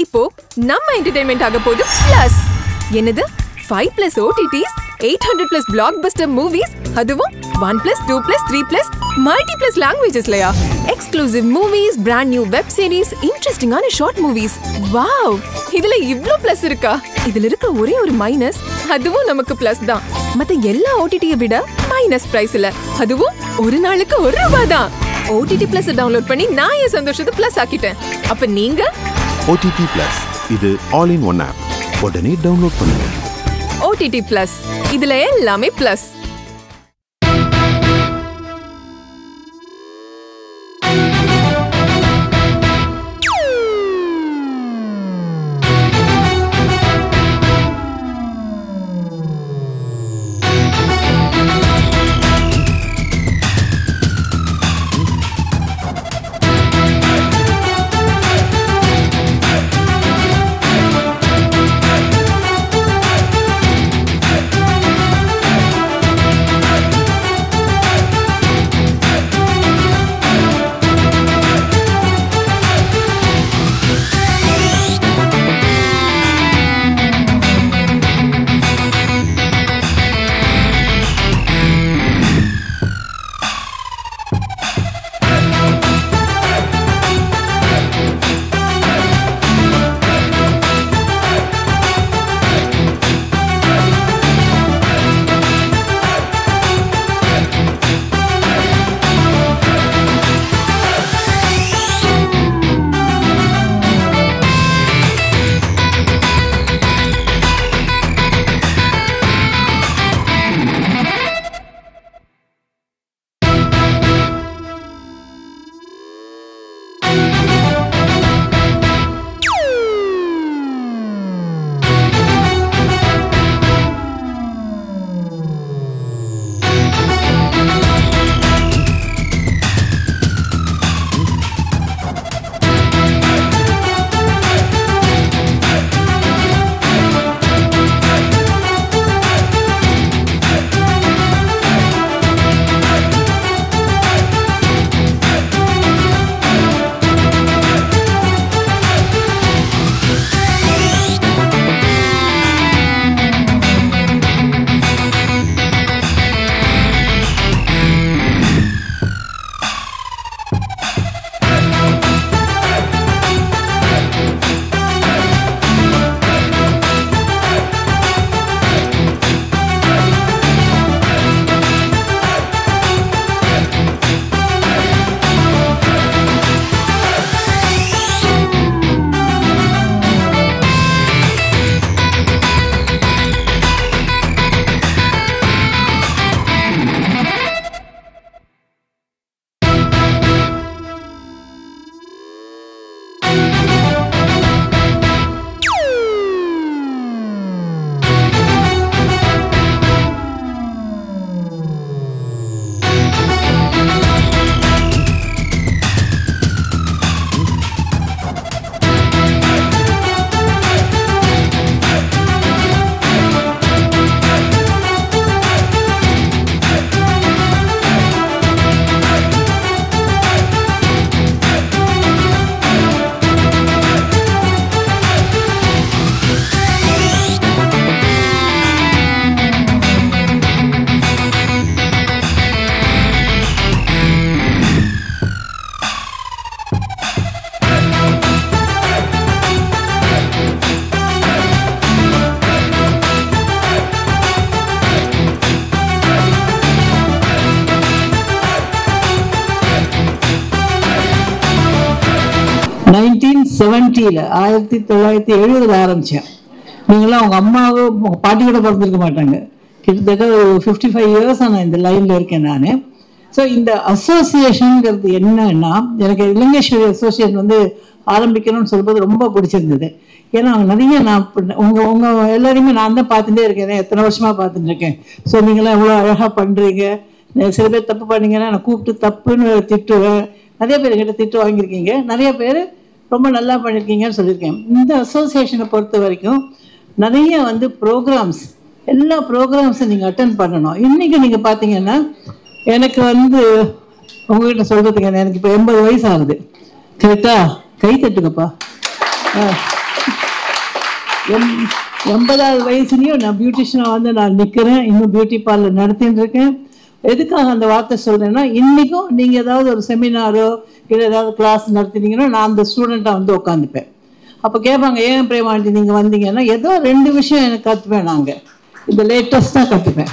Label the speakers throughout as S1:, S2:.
S1: இப்போ நம்ம என்டர்டெயின்மெண்ட் ஆக போகுது பிளஸ். என்னது 5+ OTTs, 800+ blockbuster movies, அதுவும் 1+, 2+, 3+, multi+ languagesலயா? Exclusive movies, brand new web series, interesting-ஆன short movies. Wow, இதுல இவ்ளோ பிளஸ் இருக்கா? இதுல இருக்க ஒரே ஒரு மைனஸ், அதுவும் நமக்கு பிளஸ் தான். மத்த எல்லா OTT-யை விட மைனஸ் பிரைஸ்ல, அதுவும் ஒரு நாளுக்கு ₹1 தான். OTT Plus டவுன்லோட் பண்ணி நான் என் சந்தோஷத்தை பிளஸ் ஆக்கிட்டேன். அப்ப நீங்க
S2: OTT Plus இது ஆல் இன் ஒன் ஆப். உடனே டவுன்லோட் பண்ணுங்க.
S1: OTT Plus இதுல எல்லாமே பிளஸ்.
S3: ல 1970 ஆரம்பிச்சேன். நீங்களாம் உங்க அம்மாவோ உங்க பாட்டி கூட பிறந்திருக்க மாட்டாங்க. கிட்டத்தட்ட ஒரு 55 இயர்ஸ் நான் இந்த லைன்ல இருக்கேன் நான். ஸோ இந்த அசோசியேஷனுங்கிறது என்னன்னா, எனக்கு இலங்கேஸ்வரி அசோசியேஷன் வந்து ஆரம்பிக்கணும்னு சொல்லும்போது ரொம்ப பிடிச்சிருந்தது. ஏன்னா அவங்க நிறைய நான் உங்க எல்லாரையுமே நான் தான் பார்த்துட்டே இருக்கேன், எத்தனை வருஷமா பார்த்துட்டு இருக்கேன். ஸோ நீங்களாம் எவ்வளோ அழகா பண்றீங்க. சில பேர் தப்பு பண்ணீங்கன்னா நான் கூப்பிட்டு தப்புன்னு திட்டுவேன். நிறைய பேர் என்கிட்ட திட்டு வாங்கியிருக்கீங்க, நிறைய பேர் ரொம்ப நல்லா பண்ணியிருக்கீங்கன்னு சொல்லியிருக்கேன். இந்த அசோசியேஷனை பொறுத்த வரைக்கும் நிறைய வந்து ப்ரோக்ராம்ஸ், எல்லா ப்ரோக்ராம்ஸும் நீங்கள் அட்டென்ட் பண்ணணும். இன்றைக்கி நீங்கள் பார்த்தீங்கன்னா எனக்கு வந்து உங்ககிட்ட சொல்கிறதுக்கு எனக்கு இப்போ 80 வயசு ஆகுது. கரெக்டா? கை தட்டுங்கப்பா. 80வது வயசுலயும் நான் பியூட்டிஷியனாக வந்து நான் நிற்கிறேன், இன்னும் பியூட்டி பார்லர் நடத்திட்டு இருக்கேன். எதுக்காக அந்த வார்த்தை சொல்றேன்னா, இன்னைக்கும் நீங்க ஏதாவது ஒரு செமினாரோ இல்லை ஏதாவது கிளாஸ் நடத்தினீங்கன்னா நான் அந்த ஸ்டூடெண்ட்டாக வந்து உட்காந்துப்பேன். அப்போ கேட்பாங்க, ஏன் பிரேமாண்டி நீங்கள் வந்தீங்கன்னா, ஏதோ 2 விஷயம் எனக்கு கற்றுப்பேன். நாங்கள் இந்த லேட்டஸ்ட்டாக கற்றுப்பேன்.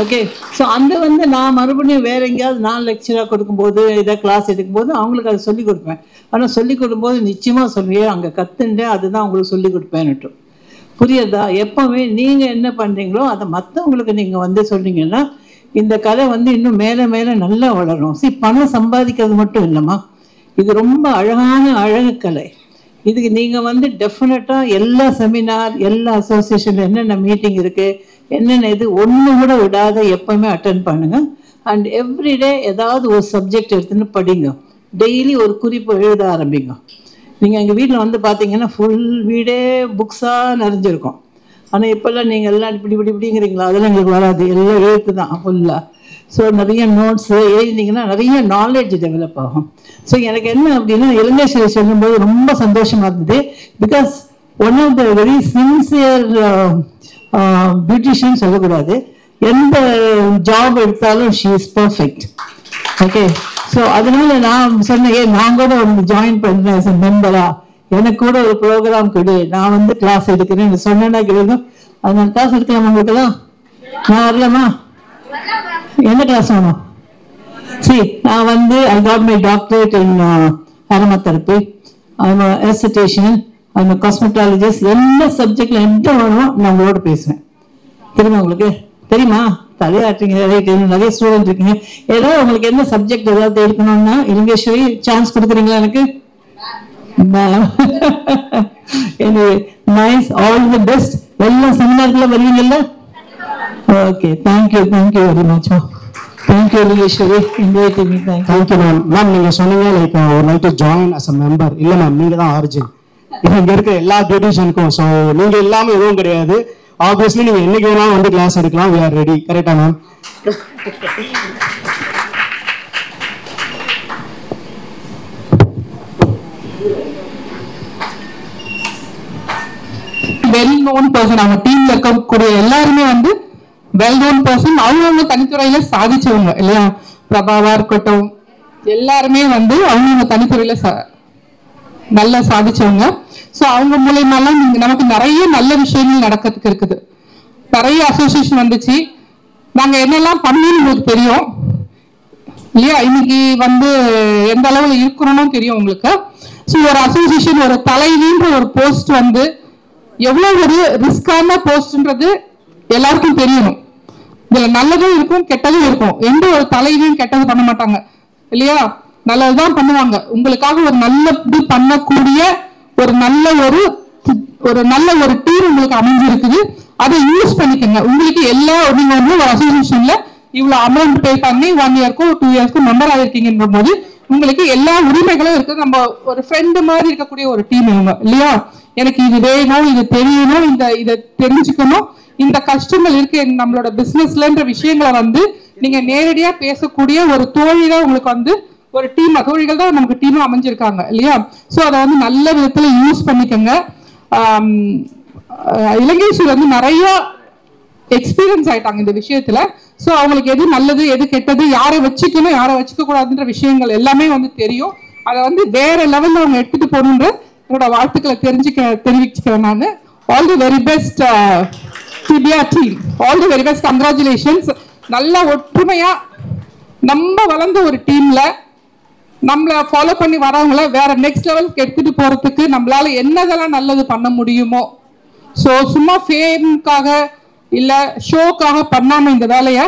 S3: ஓகே, ஸோ அந்த வந்து நான் மறுபடியும் வேற எங்கேயாவது நான் லெக்சராக கொடுக்கும்போது இதை கிளாஸ் எடுக்கும்போது அவங்களுக்கு அதை சொல்லிக் கொடுப்பேன். ஆனால் சொல்லிக் கொடுக்கும்போது நிச்சயமாக சொல்லுவேன், அங்கே கற்றுண்டேன், அதுதான் உங்களுக்கு சொல்லிக் கொடுப்பேன்னுட்டு. புரியுதா? எப்போவுமே நீங்கள் என்ன பண்ணுறீங்களோ அதை மற்றவங்களுக்கு நீங்கள் வந்து சொன்னீங்கன்னா இந்த கலை வந்து இன்னும் மேலே மேலே நல்லா வளரும். பணம் சம்பாதிக்கிறது மட்டும் இல்லைம்மா, இது ரொம்ப அழகான அழகு கலை. இதுக்கு நீங்கள் வந்து டெஃபினட்டாக எல்லா செமினார், எல்லா அசோசியேஷனில் என்னென்ன மீட்டிங் இருக்குது, என்னென்ன இது ஒன்று கூட விடாத எப்போவுமே அட்டென்ட் பண்ணுங்க. அண்ட் எவ்ரிடே ஏதாவது ஒரு சப்ஜெக்ட் எடுத்துன்னு படிங்க. டெய்லி ஒரு குறிப்பு எழுத ஆரம்பிங்க. நீங்கள் எங்கள் வீட்டில் வந்து பார்த்தீங்கன்னா ஃபுல் வீடே புக்ஸாக நிறைஞ்சிருக்கும். ஆனால் இப்போல்லாம் நீங்கள் எல்லாம் இப்படிங்கிறீங்களா, அதெல்லாம் எங்களுக்கு வராது, எல்லாம் எழுத்து தான் ஃபுல்லாக. ஸோ நிறைய நோட்ஸ் எழுதினீங்கன்னா நிறைய நாலேஜ் டெவலப் ஆகும். ஸோ எனக்கு என்ன அப்படின்னா, இலங்கேஸ்வரி சொல்லும்போது ரொம்ப சந்தோஷமாக இருந்தது. Because one of the very sincere beautician சொல்லக்கூடாது, எந்த ஜாப் எடுத்தாலும் she is perfect. Okay, so அதனால நான் சொன்னேன், நான் கூட ஒரு ஜாயின் பண்ணுறேன் as a மெம்பரா, எனக்கு கூட ஒரு ப்ரோக்ராம் கொடு, நான் வந்து கிளாஸ் எடுக்கிறேன்னு சொன்னேன்னா கிடைக்கும். அதனால கிளாஸ் எடுக்கலாம் உங்களுக்குலாம், நான் வரலாமா? என்ன கிளாஸ் வேணும்? சரி, நான் வந்து I got my doctorate in aromatherapy. I'm a esthetician, I'm a cosmetologist. என்ன சப்ஜெக்ட்ல என்ன வேணுமோ நான் உங்களோட பேசுவேன். தெரியுமா உங்களுக்கு? தெரியுமா? தலையாட்டுறீங்க, நிறைய ஸ்டூடெண்ட் இருக்கீங்க. ஏதாவது உங்களுக்கு என்ன சப்ஜெக்ட் ஏதாவது எடுக்கணும்னா இலங்கேஸ்வரி சான்ஸ் கொடுக்குறீங்களா எனக்கு? Nice, all the best. எல்லா செமினார்க்குள்ள வருவீங்கல்ல? Okay, thank you very much. Thank you Ilangeswari, inviting me.
S4: Thank you ma'am. Ma'am நீங்கள் சொன்னீங்க லைக் ஒரு night join as a member. இல்லை மேம், நீங்கள் தான் ஆரிஜின் இங்கே இருக்க எல்லா பியூட்டிஷியனுக்கும். ஸோ நீங்கள் இல்லாமல் எதுவும் கிடையாது. ஆப்வியஸ்லி நீங்கள் என்னைக்கு வேணாலும் வந்து கிளாஸ் எடுக்கலாம். We are ready. கரெக்டா மேம்?
S5: Well known person. அவங்க டீம்ல இருக்கக்கூடிய எல்லாருமே வந்து வெல் நோன் பர்சன். அவங்க தனித்துறையில சாதிச்சவங்க இல்லையா? பிரபாவா இருக்கட்டும், எல்லாருமே வந்து அவங்க தனித்துறையில நல்லா சாதிச்சவங்க. ஸோ அவங்க மூலயமாலாம் நமக்கு நிறைய நல்ல விஷயங்கள் நடக்கிறதுக்கு இருக்குது. நிறைய அசோசியேஷன் வந்துச்சு. நாங்க என்னெல்லாம் பண்ணணும்னு உங்களுக்கு தெரியும் இல்லையா? இன்னைக்கு வந்து எந்த அளவுல இருக்கணும்னு தெரியும் உங்களுக்கு. ஸோ ஒரு அசோசியேஷன், ஒரு தலைவின்ற ஒரு போஸ்ட் வந்து எவ்வளவு ஒரு ரிஸ்கான போஸ்ட்ன்றது எல்லாருக்கும் தெரியணும். இதுல நல்லதும் இருக்கும், கெட்டதும் இருக்கும். எந்த ஒரு தலைவியும் கெட்டது பண்ண மாட்டாங்க இல்லையா? நல்லதுதான் பண்ணுவாங்க. உங்களுக்காக ஒரு நல்லது பண்ணக்கூடிய ஒரு நல்ல ஒரு டீம் உங்களுக்கு அமைஞ்சிருக்குது. அதை யூஸ் பண்ணிக்கோங்க. உங்களுக்கு எல்லா நீங்க வந்து ஒரு அசோசியேஷன்ல இவ்வளவு அமௌண்ட் பே பண்ணி 1 இயர்க்கோ 2 இயர்ஸ்க்கோ மெம்பர் ஆகிருக்கீங்கன்ற போது உங்களுக்கு எல்லா உரிமைகளும் இருக்கு. நம்ம ஒரு ஃப்ரெண்டு மாதிரி இருக்கக்கூடிய ஒரு டீம் இவங்க இல்லையா? எனக்கு இது வேணும், இது தெரியணும், இதை தெரிஞ்சுக்கணும், இந்த கஷ்டங்கள் இருக்கு நம்மளோட பிசினஸ்லன்ற விஷயங்களை வந்து நீங்க நேரடியா பேசக்கூடிய ஒரு தோழி தான் உங்களுக்கு வந்து ஒரு டீம். தோழிகள் தான் நமக்கு டீமா அமைஞ்சிருக்காங்க இல்லையா? ஸோ அதை வந்து நல்ல விதத்துல யூஸ் பண்ணிக்கோங்க. இலங்கேஸ்வரி வந்து நிறைய எக்ஸ்பீரியன்ஸ் ஆயிட்டாங்க இந்த விஷயத்துல. ஸோ அவங்களுக்கு எது நல்லது, எது கெட்டது, யாரை வச்சுக்கணும், யாரை வச்சுக்க கூடாதுன்ற விஷயங்கள் எல்லாமே வந்து தெரியும். அதை வந்து வேற லெவல்ல அவங்க எடுத்துட்டு போகணுன்ற உங்களோட வாழ்த்துக்களை தெரிவிச்சுக்கிறேன் நான். All the very best DPR team. All the very best. Congratulations. நல்ல ஒற்றுமையா நம்ம வளர்ந்த ஒரு டீம்ல நம்மளை ஃபாலோ பண்ணி வரவங்கள வேற நெக்ஸ்ட் லெவலுக்கு எடுத்துட்டு போறதுக்கு நம்மளால என்னதெல்லாம் நல்லது பண்ண முடியுமோ, ஸோ சும்மா ஃபேமுக்காக இல்ல ஷோக்காக பண்ணாம இந்த வேலையை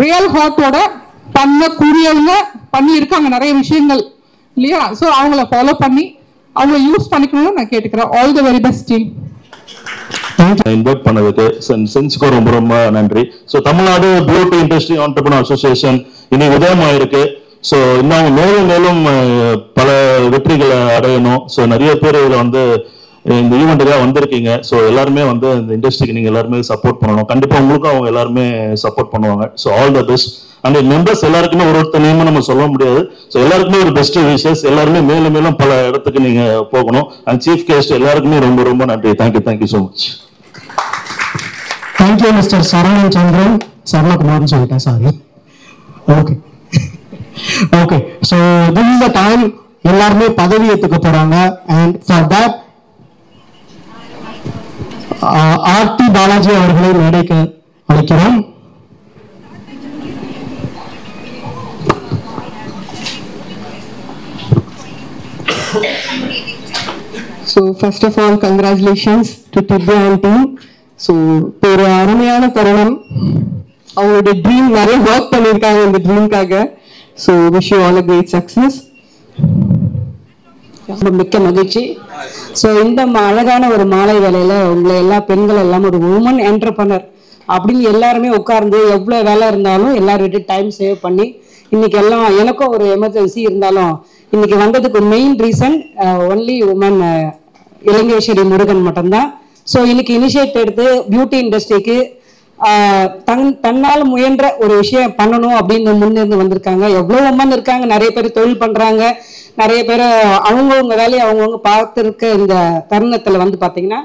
S5: ரியல் ஹார்ட்டோட பண்ணக்கூடியவங்க பண்ணி இருக்காங்க நிறைய விஷயங்கள் இல்லையா? ஸோ அவங்கள ஃபாலோ பண்ணி அவங்கள யூஸ் பண்ணிக்கணும்னு நான் கேட்டுக்கிறேன். All the very best team.
S6: Invite பண்ணதுக்கு சென்ஸ்க்கு ரொம்ப ரொம்ப நன்றி. So Tamil Nadu beauty industry entrepreneur association இன்னைக்கு உதயமாயிருக்கு. ஸோ இன்னும் மேலும் மேலும் பல வெற்றிகளை அடையணும். ஸோ நிறைய பேர் இதில் வந்து இந்த ஈவெண்ட்டுக்காக வந்திருக்கீங்க. ஸோ எல்லாருமே வந்து இந்த இண்டஸ்ட்ரிக்கு நீங்கள் எல்லாருமே சப்போர்ட் பண்ணணும். கண்டிப்பாக உங்களுக்கும் அவங்க எல்லாருமே சப்போர்ட் பண்ணுவாங்க. So all the best. அந்த மெம்பர்ஸ் எல்லாருக்குமே ஒருத்தர் நேம் நம்ம சொல்ல முடியாது. ஸோ எல்லாருக்குமே ஒரு பெஸ்ட் விஷஸ், எல்லாருமே மேலும் மேலும் பல இடத்துக்கு நீங்க போகணும். அண்ட் சீஃப் கெஸ்ட் எல்லாருக்குமே ரொம்ப ரொம்ப நன்றி. Thank you so much.
S4: Thank you mister Saravanan Chandran. சரவணகுமார்னு சொல்லிட்டேன், sorry. Okay so this is the time எல்லாருமே பதவி ஏற்றுக்க போறாங்க. And for that Aarthi Balaji அவர்களை மேடைக்கு அழைக்கிறோம்.
S7: So first of all, congratulations to Tibya and team. So ஒரு அருமையான தருணம். அவங்களோட ட்ரீம் நிறைய ஒர்க் பண்ணியிருக்காங்க இந்த ட்ரீம்காக. So wish you all a great success. மிக்க மகிழ்ச்சி. ஸோ இந்த அழகான ஒரு மாலை வேலையில உங்களை எல்லா பெண்கள் எல்லாம் ஒரு உமன் என்டர்பிரனர் அப்படின்னு எல்லாருமே உட்கார்ந்து எவ்வளோ வேலை இருந்தாலும் எல்லாரும் விட்டு டைம் சேவ் பண்ணி இன்னைக்கு எல்லாம் எனக்கும் ஒரு எமர்ஜென்சி இருந்தாலும் இன்னைக்கு வந்ததுக்கு main reason only woman Ilangeswari Murugan மட்டும்தான். ஸோ இன்னைக்கு இனிஷியேட் எடுத்து பியூட்டி இண்டஸ்ட்ரிக்கு தன்னால் முயன்ற ஒரு விஷயம் பண்ணணும் அப்படின்னு முன்னிருந்து வந்திருக்காங்க. எவ்வளோ உமன் இருக்காங்க, நிறைய பேர் தொழில் பண்றாங்க, நிறைய பேர் அவங்கவுங்க வேலையை அவங்கவுங்க பார்த்துருக்க இந்த தருணத்துல வந்து பாத்தீங்கன்னா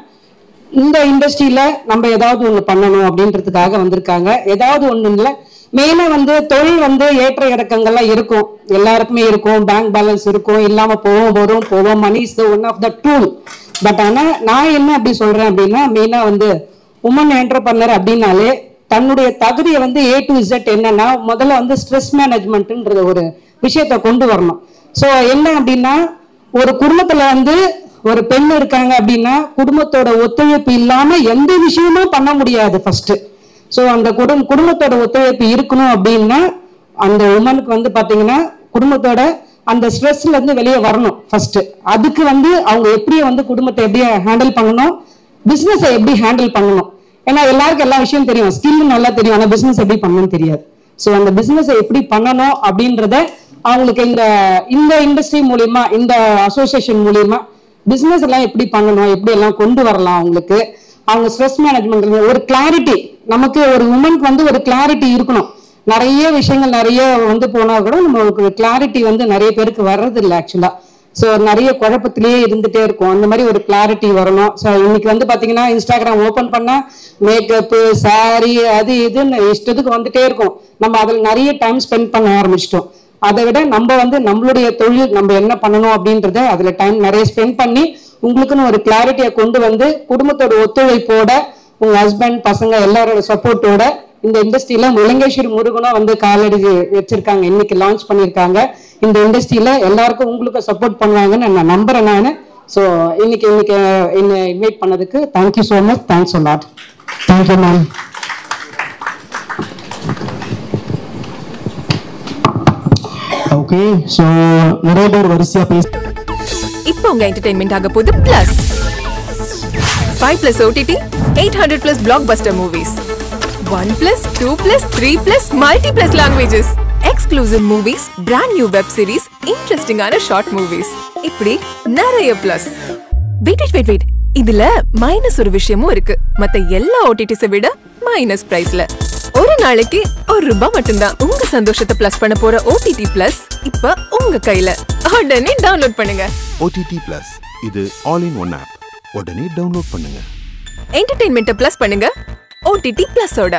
S7: இந்த இண்டஸ்ட்ரியில நம்ம ஏதாவது ஒண்ணு பண்ணணும் அப்படின்றதுக்காக வந்திருக்காங்க. ஏதாவது ஒண்ணு இல்லை, மெயினா வந்து தொழில் வந்து ஏற்ற இறக்கங்கள்லாம் இருக்கும், எல்லாருக்குமே இருக்கும், பேங்க் பேலன்ஸ் இருக்கும், இல்லாம போவோம். Money is the one of the tool. But ஆனா நான் என்ன அப்படி சொல்றேன் அப்படின்னா, மெயினா வந்து உமன் என்டர்பிரனர் அப்படின்னாலே தன்னுடைய தகுதியை வந்து A to Z என்னன்னா முதல்ல வந்து ஸ்ட்ரெஸ் மேனேஜ்மெண்ட்ன்ற ஒரு விஷயத்த கொண்டு வரணும். ஸோ என்ன அப்படின்னா ஒரு குடும்பத்துல வந்து ஒரு பெண் இருக்காங்க அப்படின்னா குடும்பத்தோட ஒத்துழைப்பு இல்லாம எந்த விஷயமும் பண்ண முடியாது ஃபர்ஸ்ட். ஸோ அந்த குடும்பத்தோட ஒத்துழைப்பு இருக்கணும் அப்படின்னா அந்த உமனுக்கு வந்து பாத்தீங்கன்னா குடும்பத்தோட அந்த ஸ்ட்ரெஸ்ல இருந்து வெளியே வரணும் ஃபர்ஸ்ட். அதுக்கு வந்து அவங்க எப்படி வந்து குடும்பத்தை எப்படி ஹேண்டில் பண்ணணும், பிசினஸை எப்படி ஹேண்டில் பண்ணணும். ஏன்னா எல்லாருக்கும் எல்லா விஷயம் தெரியும், ஸ்கில் நல்லா தெரியும், ஆனா பிசினஸ் எப்படி பண்ணணும்னு தெரியாது. ஸோ அந்த பிசினஸை எப்படி பண்ணணும் அப்படின்றத அவங்களுக்கு இந்த இண்டஸ்ட்ரி மூலியமா, இந்த அசோசியேஷன் மூலியமா பிசினஸ் எல்லாம் எப்படி பண்ணணும், எப்படி எல்லாம் கொண்டு வரலாம், அவங்களுக்கு அவங்க ஸ்ட்ரெஸ் மேனேஜ்மெண்ட் ஒரு கிளாரிட்டி. நமக்கு ஒரு உமனுக்கு வந்து ஒரு கிளாரிட்டி இருக்கணும். நிறைய விஷயங்கள் நிறைய வந்து போனா கூட நம்மளுக்கு கிளாரிட்டி வந்து நிறைய பேருக்கு வர்றது இல்லை ஆக்சுவலா. ஸோ நிறைய குழப்பத்திலேயே இருந்துட்டே இருக்கும், அந்த மாதிரி ஒரு கிளாரிட்டி வரணும். ஸோ இன்னைக்கு வந்து பாத்தீங்கன்னா இன்ஸ்டாகிராம் ஓபன் பண்ணா மேக்கப்பு, சாரி, அது இதுன்னு இஷ்டத்துக்கு வந்துட்டே இருக்கும். நம்ம அதில் நிறைய டைம் ஸ்பெண்ட் பண்ண ஆரம்பிச்சிட்டோம். அதை விட நம்ம வந்து நம்மளுடைய தொழில் நம்ம என்ன பண்ணணும் அப்படின்றத அதுல டைம் நிறைய ஸ்பெண்ட் பண்ணி உங்களுக்குன்னு ஒரு கிளாரிட்டியை கொண்டு வந்து குடும்பத்தோட ஒத்துழைப்போட உங்க ஹஸ்பண்ட் பசங்க எல்லாரோட சப்போர்ட்டோட இந்த இண்டஸ்ட்ரியில இலங்கேஸ்வரி முருகனும் வந்து காலடி வச்சிருக்காங்க, இன்னைக்கு லான்ச் பண்ணியிருக்காங்க. இந்த இண்டஸ்ட்ரியில எல்லாருக்கும் உங்களுக்கு சப்போர்ட் பண்ணுவாங்கன்னு நான் நம்புறேன் நான். ஸோ இன்னைக்கு என்ன இன்வைட் பண்ணதுக்கு thank you so much. Thanks a lot.
S4: Thank you ma'am. Okay so நிறைய பேர் வரிசையா பேச
S1: இப்போ உங்க என்டர்டெயின்மெண்ட் ஆக போகுது plus 5+ OTT 800+ blockbuster movies 1+, 2+, 3+, multi+ languages exclusive movies, brand new web series, interesting ஆன short movies, இப்படி நிறைய பிளஸ். வெயிட் இதுல மைனஸ் ஒரு விஷயமும் இருக்கு. மத்த எல்லா OTTs விட மைனஸ் பிரைஸ்ல ஒரு நாளைக்கு ₹1 மட்டும்தான். உங்க சந்தோஷத்தை பிளஸ் பண்ண போற OTT Plus இப்ப உங்க கையில. உடனே டவுன்லோட் பண்ணுங்க.
S2: OTT Plus இது ஆல் இன் ஒன் ஆப். உடனே டவுன்லோட் பண்ணுங்க.
S1: என்டர்டெயின்மெண்ட்டை பிளஸ் பண்ணுங்க OTT Plus ஓட.